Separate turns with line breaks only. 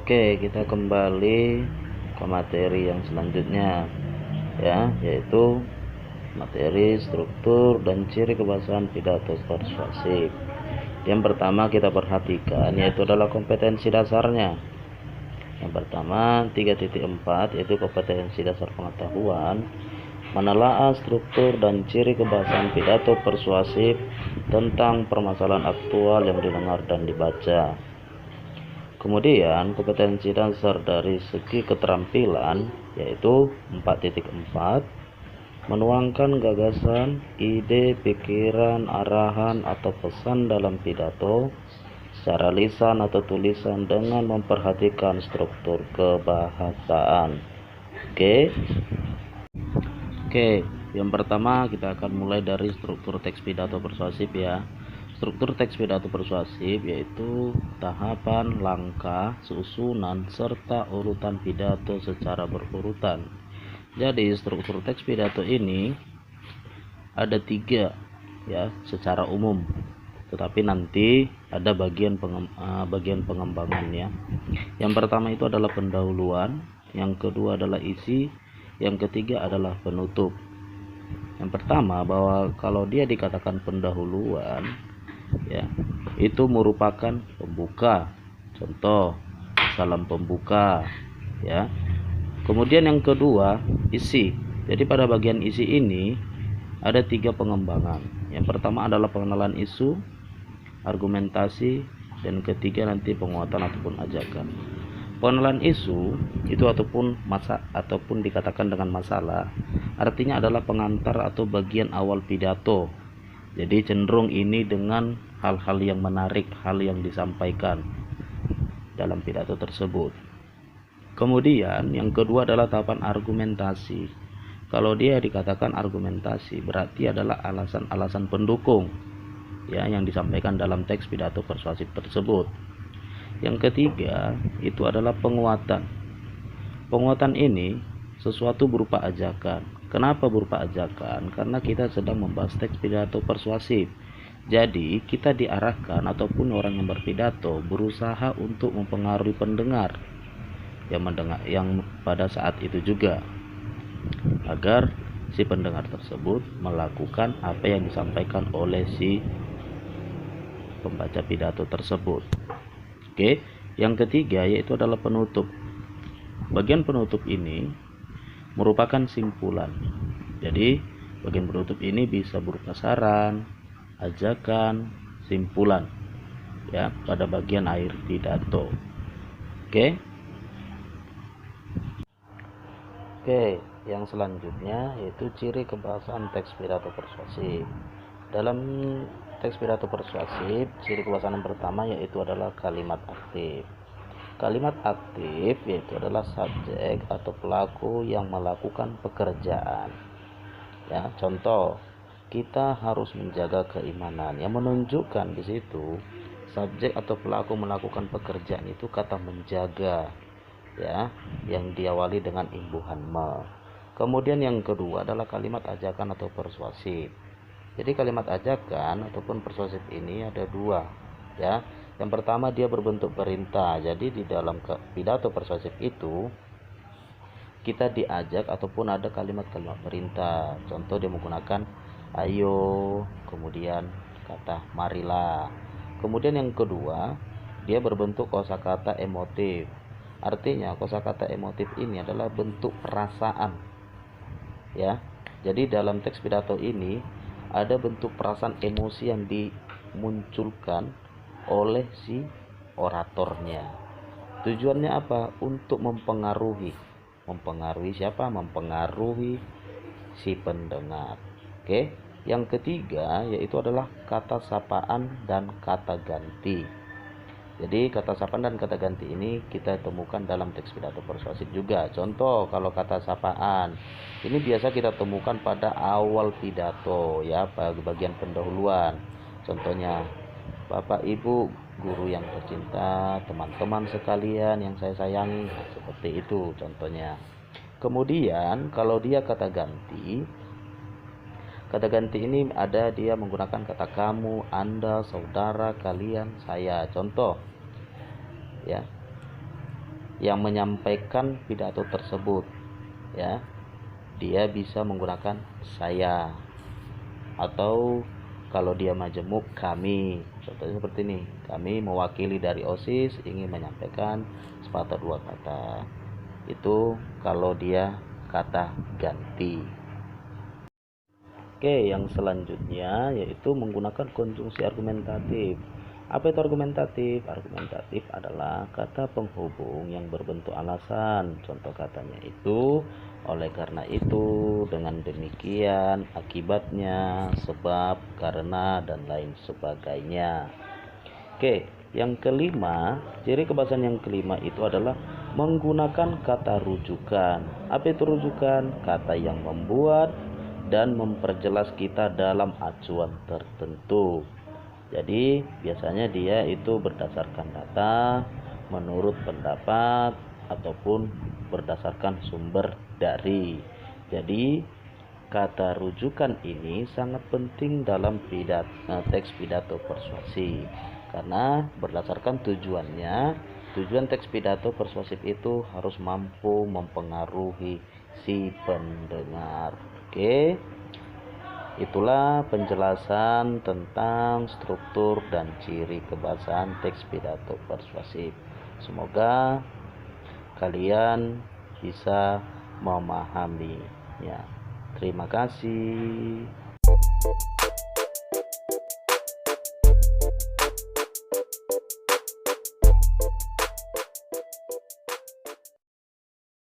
Oke, kita kembali ke materi yang selanjutnya ya, yaitu materi struktur dan ciri kebahasan pidato persuasif. Yang pertama kita perhatikan yaitu adalah kompetensi dasarnya. Yang pertama 3.4 yaitu kompetensi dasar pengetahuan, menelaah struktur dan ciri kebahasan pidato persuasif tentang permasalahan aktual yang didengar dan dibaca. Kemudian kompetensi dasar dari segi keterampilan yaitu 4.4 menuangkan gagasan, ide, pikiran, arahan atau pesan dalam pidato secara lisan atau tulisan dengan memperhatikan struktur kebahasaan. Oke, yang pertama kita akan mulai dari struktur teks pidato persuasif ya. Struktur teks pidato persuasif yaitu tahapan, langkah, susunan, serta urutan pidato secara berurutan. Jadi struktur teks pidato ini ada 3 ya secara umum, tetapi nanti ada bagian pengembangan ya. Yang pertama itu adalah pendahuluan, yang kedua adalah isi, yang ketiga adalah penutup. Yang pertama bahwa kalau dia dikatakan pendahuluan ya, itu merupakan pembuka, contoh salam pembuka ya. Kemudian yang kedua isi. Jadi pada bagian isi ini ada 3 pengembangan. Yang pertama adalah pengenalan isu, argumentasi, dan ketiga nanti penguatan ataupun ajakan. Pengenalan isu itu ataupun dikatakan dengan masalah, artinya adalah pengantar atau bagian awal pidato. Jadi cenderung ini dengan hal-hal yang menarik, hal yang disampaikan dalam pidato tersebut. Kemudian yang kedua adalah tahapan argumentasi. Kalau dia dikatakan argumentasi, berarti adalah alasan-alasan pendukung ya yang disampaikan dalam teks pidato persuasif tersebut. Yang ketiga itu adalah penguatan. Penguatan ini sesuatu berupa ajakan. Kenapa berupa ajakan? Karena kita sedang membahas teks pidato persuasif. Jadi kita diarahkan ataupun orang yang berpidato berusaha untuk mempengaruhi pendengar yang pada saat itu juga, agar si pendengar tersebut melakukan apa yang disampaikan oleh si pembaca pidato tersebut. Oke, yang ketiga yaitu adalah penutup. Bagian penutup ini merupakan simpulan. Jadi bagian penutup ini bisa berupa saran, ajakan, simpulan ya pada bagian akhir pidato. Oke, yang selanjutnya yaitu ciri kebahasan teks pidato persuasif. Dalam teks pidato persuasif, ciri kebahasan yang pertama yaitu adalah kalimat aktif. Kalimat aktif yaitu adalah subjek atau pelaku yang melakukan pekerjaan. Ya, contoh, kita harus menjaga keimanan. Yang menunjukkan di situ subjek atau pelaku melakukan pekerjaan itu kata menjaga ya, yang diawali dengan imbuhan me. Kemudian yang kedua adalah kalimat ajakan atau persuasif. Jadi kalimat ajakan ataupun persuasif ini ada 2 ya. Yang pertama dia berbentuk perintah. Jadi di dalam pidato persuasif itu kita diajak ataupun ada kalimat-kalimat perintah. Contoh dia menggunakan ayo, kemudian kata marilah. Kemudian yang kedua dia berbentuk kosakata emotif. Artinya kosakata emotif ini adalah bentuk perasaan ya. Jadi dalam teks pidato ini ada bentuk perasaan emosi yang dimunculkan oleh si oratornya. Tujuannya apa? Untuk mempengaruhi siapa? Mempengaruhi si pendengar. Oke. Yang ketiga yaitu adalah kata sapaan dan kata ganti. Jadi kata sapaan dan kata ganti ini kita temukan dalam teks pidato persuasif juga. Contoh, kalau kata sapaan ini biasa kita temukan pada awal pidato ya, pada bagian pendahuluan. Contohnya, Bapak Ibu guru yang tercinta, teman-teman sekalian yang saya sayangi, seperti itu contohnya. Kemudian kalau dia kata ganti ini ada dia menggunakan kata kamu, Anda, saudara, kalian, saya. Contoh ya, yang menyampaikan pidato tersebut, ya. Dia bisa menggunakan saya, atau kalau dia majemuk kami. Contohnya seperti ini, kami mewakili dari OSIS ingin menyampaikan sepatah dua kata. Itu kalau dia kata ganti. Oke, yang selanjutnya yaitu menggunakan konjungsi argumentatif. Apa itu argumentatif? Argumentatif adalah kata penghubung yang berbentuk alasan. Contoh katanya itu, oleh karena itu, dengan demikian, akibatnya, sebab, karena, dan lain sebagainya. Oke, yang kelima, ciri kebahasaan yang kelima itu adalah menggunakan kata rujukan. Apa itu rujukan? Kata yang membuat dan memperjelas kita dalam acuan tertentu. Jadi biasanya dia itu berdasarkan data, menurut pendapat, ataupun berdasarkan sumber dari. Jadi kata rujukan ini sangat penting dalam teks pidato persuasi, karena berdasarkan tujuannya, tujuan teks pidato persuasif itu harus mampu mempengaruhi si pendengar. Oke. Itulah penjelasan tentang struktur dan ciri kebahasaan teks pidato persuasif. Semoga kalian bisa memahaminya. Terima kasih.